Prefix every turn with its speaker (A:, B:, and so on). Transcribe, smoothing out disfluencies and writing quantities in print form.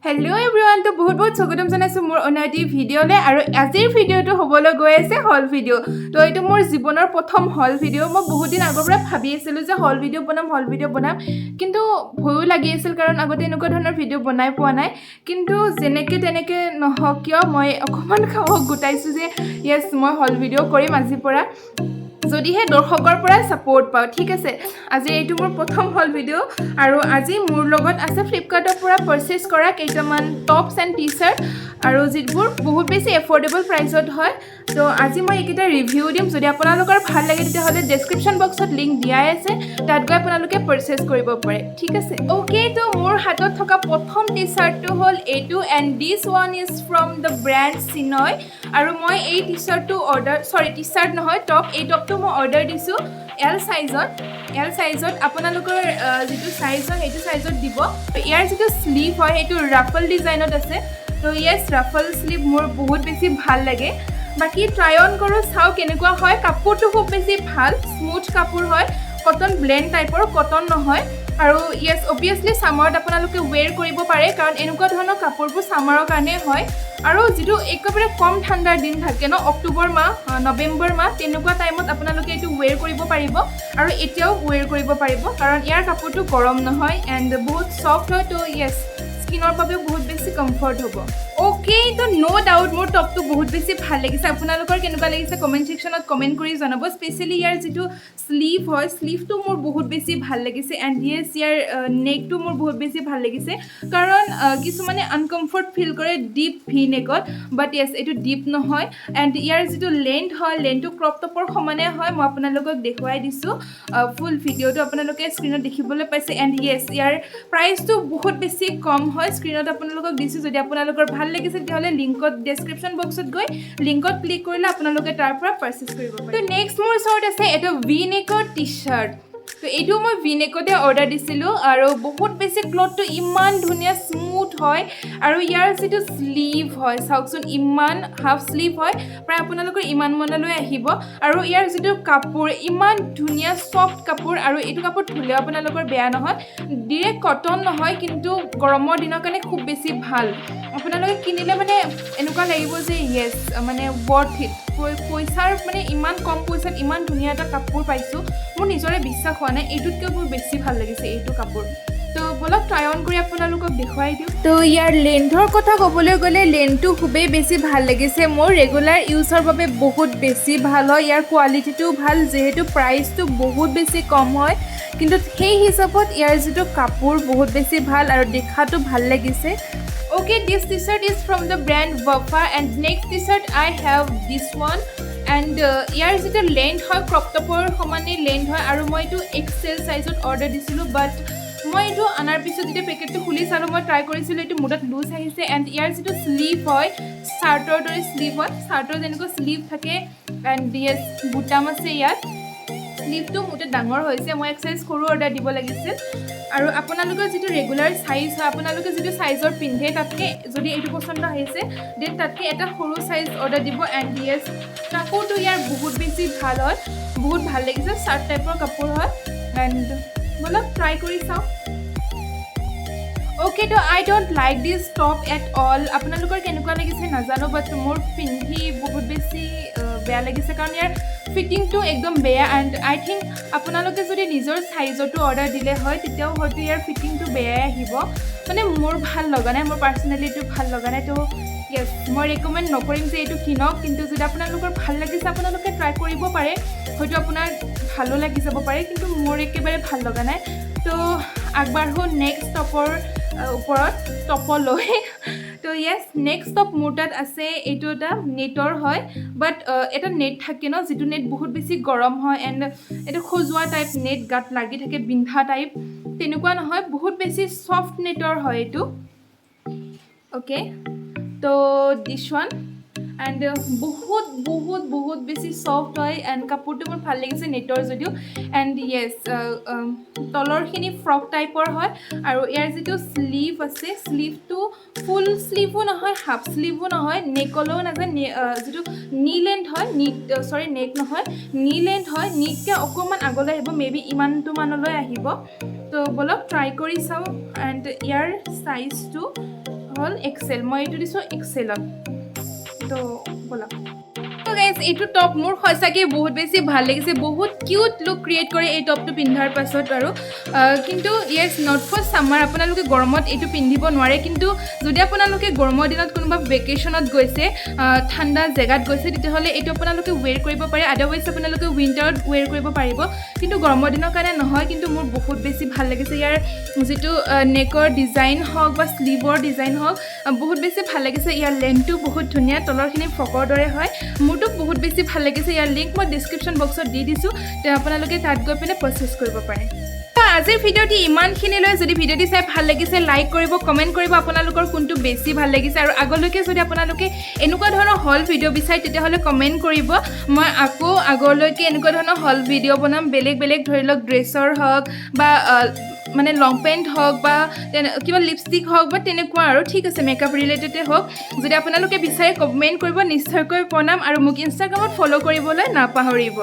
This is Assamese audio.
A: Hello everyone, to বহুত বহুত স্বাগতম জনাইছো মোৰ অনাটি ভিডিঅ'লে আৰু আজিৰ ভিডিঅ'টো হ'বলৈ গৈ আছে হল ভিডিঅ' তো এইটো মোৰ জীৱনৰ প্ৰথম হল ভিডিঅ' মই বহুত দিন আগৰ পৰা ভাবি আছিলো যে হল ভিডিঅ' বনাম কিন্তু ভয়ো লাগি আছিল কাৰণ আগতে এনেকুৱা ধৰণৰ ভিডিঅ' বনাই পোৱা নাই কিন্তু যেনেকে তেনেকে নহওক কিয় মই অকমান খাওক গুটাইছো যে ইয়েস মই হল ভিডিঅ' কৰিম আজিৰ পৰা যদিহে দৰ্শকৰ পৰা সাপোৰ্ট পাও ঠিক আছে আজি এইটো মোৰ প্ৰথম হল ভিডিঅ' আৰু আজি মোৰ লগত আছে ফ্লিপকাৰ্টৰ পৰা পাৰচেজ কৰা কেইটামান টপছ এণ্ড টি-শাৰ্ট আৰু যিবোৰ বহুত বেছি এফৰ্ডেবল প্ৰাইচত হয় তো আজি মই এইকেইটা ৰিভিউ দিম যদি আপোনালোকৰ ভাল লাগে তেতিয়াহ'লে ডেছক্ৰিপশ্যন বক্সত লিংক দিয়াই আছে তাত গৈ আপোনালোকে পাৰচেজ কৰিব পাৰে ঠিক আছে ওকে তো মোৰ হাতত থকা প্ৰথম টি-শাৰ্টটো হ'ল এইটো and this one is from the brand চিনয় আৰু মই এই টি-শাৰ্টটো টি-শাৰ্ট নহয় টপ এই টপটো মই অৰ্ডাৰ দিছোঁ এল সাইজত আপোনালোকৰ যিটো সাইজ হয় সেইটো সাইজত দিব ইয়াৰ যিটো স্লিভ হয় সেইটো ৰাফল ডিজাইনত আছে তো ইয়েস ৰাফল স্লিভ মোৰ বহুত বেছি ভাল লাগে বাকি ট্ৰাই অন কৰোঁ চাও কেনেকুৱা হয় কাপোৰটো খুব বেছি ভাল স্মুথ কাপোৰ হয় কটন ব্লেণ্ড টাইপৰ কটন নহয় আৰু ইয়েস অবভিয়াছলি সামাৰত আপোনালোকে ওৱেৰ কৰিব পাৰে কাৰণ এনেকুৱা ধৰণৰ কাপোৰবোৰ সামাৰৰ কাৰণে হয় আৰু যেটো একেবাৰে কম ঠাণ্ডাৰ দিন থাকে ন অক্টোবৰ মাহ নৱেম্বৰ মাহ তেনেকুৱা টাইমত আপোনালোকে এইটো ওৱেৰ কৰিব পাৰিব আৰু এতিয়াও ওৱেৰ কৰিব পাৰিব কাৰণ ইয়াৰ কাপোৰটো গৰম নহয় এণ্ড বহুত সফ্ট হয় তো ইয়েস স্কিনৰ বাবে বহুত বেছি কমফৰ্ট হ'ব ওকে তো নো ডাউট মোৰ টপটো বহুত বেছি ভাল লাগিছে আপোনালোকৰ কেনেকুৱা লাগিছে কমেণ্ট ছেকশ্যনত কমেণ্ট কৰি জনাব স্পেচিয়েলি ইয়াৰ যিটো স্লিভ হয় স্লিভটো মোৰ বহুত বেছি ভাল লাগিছে এণ্ড ইয়েছ ইয়াৰ নেকটো মোৰ বহুত বেছি ভাল লাগিছে কাৰণ কিছুমানে আনকমফৰ্ট ফিল কৰে ডিপ ভি নেকত বাট ইয়েছ এইটো ডিপ নহয় এণ্ড ইয়াৰ যিটো লেন্থ হয় লেন্থটো ক্ৰপ টপৰ সমানে হয় মই আপোনালোকক দেখুৱাই দিছোঁ ফুল ভিডিঅ'টো আপোনালোকে স্ক্ৰীণত দেখিবলৈ পাইছে এণ্ড ইয়েছ ইয়াৰ প্ৰাইচটো বহুত বেছি কম হয় স্ক্ৰীণত আপোনালোকক দিছোঁ যদি আপোনালোকৰ ভাল লাগিছে তেতিয়াহ'লে লিংকত ডেছক্ৰিপশ্যন বক্সত গৈ লিংকত ক্লিক কৰিলে আপোনালোকে তাৰ পৰা পাৰচেজ কৰিব পাৰে তো নেক্সট মোৰ ওচৰত আছে এটা ভি নেকৰ টি-শাৰ্ট তো এইটো মই ভি নেকতে অৰ্ডাৰ দিছিলোঁ আৰু বহুত বেছি ক্লথটো ইমান ধুনীয়া স্মুথ হয় আৰু ইয়াৰ যিটো স্লিভ হয় চাওকচোন ইমান হাফ স্লিভ হয় প্ৰায় আপোনালোকৰ ইমান মনলৈ আহিব আৰু ইয়াৰ যিটো কাপোৰ ইমান ধুনীয়া সফ্ট কাপোৰ আৰু এইটো কাপোৰ ধুলেও আপোনালোকৰ বেয়া নহয় ডিৰেক্ট কটন নহয় কিন্তু গৰমৰ দিনৰ কাৰণে খুব বেছি ভাল আপোনালোকে কিনিলে মানে এনেকুৱা লাগিব যে ইয়েছ মানে ৱৰ্থ ইট পইচাৰ মানে ইমান কম পইচাত ইমান ধুনীয়া এটা কাপোৰ পাইছোঁ মোৰ নিজৰে বিশ্বাস হোৱা নাই এইটোতকৈ মোৰ বেছি ভাল লাগিছে এইটো কাপোৰ তো বলক ট্ৰাই অন কৰি আপোনালোকক দেখুৱাই দিওঁ তো ইয়াৰ লেন্থৰ কথা ক'বলৈ গ'লে লেন্থটো খুবেই বেছি ভাল লাগিছে মোৰ ৰেগুলাৰ ইউজৰ বাবে বহুত বেছি ভাল হয় ইয়াৰ কোৱালিটিটো ভাল যিহেতু প্ৰাইচটো বহুত বেছি কম হয় কিন্তু সেই হিচাপত ইয়াৰ যিটো কাপোৰ বহুত বেছি ভাল আৰু দেখাটো ভাল লাগিছে Okay, this t-shirt is from the brand Wafa and next t-shirt I have this one and ইয়াৰ যিটো লেন্থ হয় ক্ৰপ টপৰ সমানে লেন্থ হয় আৰু মই এইটো এক্সেল সাইজত অৰ্ডাৰ দিছিলোঁ বাট মই এইটো আনাৰ পিছত যেতিয়া পেকেটটো খুলি চালোঁ মই ট্ৰাই কৰিছিলোঁ এইটো মোৰ তাত লুজ আহিছে এণ্ড ইয়াৰ যিটো স্লিভ হয় চাৰ্টৰ দৰে স্লিভ হয় চাৰ্টৰ যেনেকুৱা স্লিভ থাকে এণ্ড ইয়েছ বুটাম আছে ইয়াত স্লিভটো মোতে ডাঙৰ হৈছে মই এক সাইজ সৰু অৰ্ডাৰ দিব লাগিছিল আৰু আপোনালোকৰ যিটো ৰেগুলাৰ সাইজ হয় আপোনালোকে যিটো সাইজৰ পিন্ধে তাতকৈ যদি এইটো পচন্দ আহিছে দেন তাতকৈ এটা সৰু সাইজ অৰ্ডাৰ দিব এণ্ড ইয়েছ কাপোৰটো ইয়াৰ বহুত বেছি ভাল হয় বহুত ভাল লাগিছে চাৰ্ট টাইপৰ কাপোৰ হয় এণ্ড বলক ট্ৰাই কৰি চাওঁ okay so I don't like this top at all আপোনালোকৰ কেনেকুৱা লাগিছে নাজানো বাট মোৰ পিন্ধি বহুত বেছি বেয়া লাগিছে কাৰণ ইয়াৰ ফিটিংটো একদম বেয়া এণ্ড আই থিংক আপোনালোকে যদি নিজৰ সাইজতো অৰ্ডাৰ দিলে হয় তেতিয়াও হয়তো ইয়াৰ ফিটিংটো বেয়াই আহিব মানে মোৰ ভাল লগা নাই মোৰ পাৰ্চনেলিটো ভাল লগা নাই তো ইয়েছ মই ৰেকমেণ্ড নকৰিম যে এইটো কিনক কিন্তু যদি আপোনালোকৰ ভাল লাগিছে আপোনালোকে ট্ৰাই কৰিব পাৰে হয়তো আপোনাৰ ভালো লাগি যাব পাৰে কিন্তু মোৰ একেবাৰে ভাল লগা নাই তো আগবাঢ়ো নেক্সট টপৰ ওপৰত টপলৈ তো ইয়েছ নেক্সট টপ মোৰ তাত আছে এইটো এটা নেটৰ হয় বাট এটা নেট থাকে ন যিটো নেট বহুত বেছি গৰম হয় এণ্ড এইটো খজুৱা টাইপ নেট গাত লাগি থাকে বিন্ধা টাইপ তেনেকুৱা নহয় বহুত বেছি সফ্ট নেটৰ হয় এইটো অ'কে তো দিছ ওৱান এণ্ড বহুত বহুত বহুত বেছি সফ্ট হয় এণ্ড কাপোৰটো মোৰ ভাল লাগিছে নেটৰ যদিও এণ্ড ইয়েছ তলৰখিনি ফ্ৰক টাইপৰ হয় আৰু ইয়াৰ যিটো স্লিভ আছে স্লিভটো ফুল স্লিভো নহয় হাফ স্লিভো নহয় নেকলৈও নাযায় যিটো নি লেন্থ হয় নেক নহয় নি লেন্থ হয় নিতকৈ অকণমান আগলৈ আহিব মেবি ইমানটো মানলৈ আহিব তো বলক ট্ৰাই কৰি চাওঁ এণ্ড ইয়াৰ চাইজটো হ'ল এক্সেল মই এইটো দিছোঁ এক্সেলত তো ব'লক গাইজ এইটো টপ মোৰ সঁচাকৈ বহুত বেছি ভাল লাগিছে বহুত কিউট লুক ক্ৰিয়েট কৰে এই টপটো পিন্ধাৰ পাছত আৰু কিন্তু ইয়েছ নট ফৰ ছামাৰ আপোনালোকে গৰমত এইটো পিন্ধিব নোৱাৰে কিন্তু যদি আপোনালোকে গৰমৰ দিনত কোনোবা ভেকেশ্যনত গৈছে ঠাণ্ডা জেগাত গৈছে তেতিয়াহ'লে এইটো আপোনালোকে ৱেৰ কৰিব পাৰে আদাৰৱাইজ আপোনালোকে উইণ্টাৰত ৱেৰ কৰিব পাৰিব কিন্তু গৰমৰ দিনৰ কাৰণে নহয় কিন্তু মোৰ বহুত বেছি ভাল লাগিছে ইয়াৰ যিটো নেকৰ ডিজাইন হওক বা স্লিভৰ ডিজাইন হওক বহুত বেছি ভাল লাগিছে ইয়াৰ লেন্থটো বহুত ধুনীয়া তলৰখিনি ফকৰ দৰে হয় মোৰতো বহুত বেছি ভাল লাগিছে ইয়াৰ লিংক মই ডিছক্ৰিপশ্যন বক্সত দি দিছোঁ তেওঁ আপোনালোকে তাত গৈ পিনে পাৰচেছ কৰিব পাৰে আজিৰ ভিডিঅ'টি ইমানখিনিলৈ যদি ভিডিঅ'টি চাই ভাল লাগিছে লাইক কৰিব কমেণ্ট কৰিব আপোনালোকৰ কোনটো বেছি ভাল লাগিছে আৰু আগলৈকে যদি আপোনালোকে এনেকুৱা ধৰণৰ হল ভিডিঅ' বিচাৰে তেতিয়াহ'লে কমেণ্ট কৰিব মই আকৌ আগলৈকে এনেকুৱা ধৰণৰ হল ভিডিঅ' বনাম বেলেগ বেলেগ ধৰি লওক ড্ৰেছৰ হওক বা মানে লং পেণ্ট হওক বা কিবা লিপষ্টিক হওক বা তেনেকুৱা আৰু ঠিক আছে মেকআপ ৰিলেটেডে হওক যদি আপোনালোকে বিচাৰে কমেণ্ট কৰিব নিশ্চয়কৈ বনাম আৰু মোক ইনষ্টাগ্ৰামত ফ'ল' কৰিবলৈ নাপাহৰিব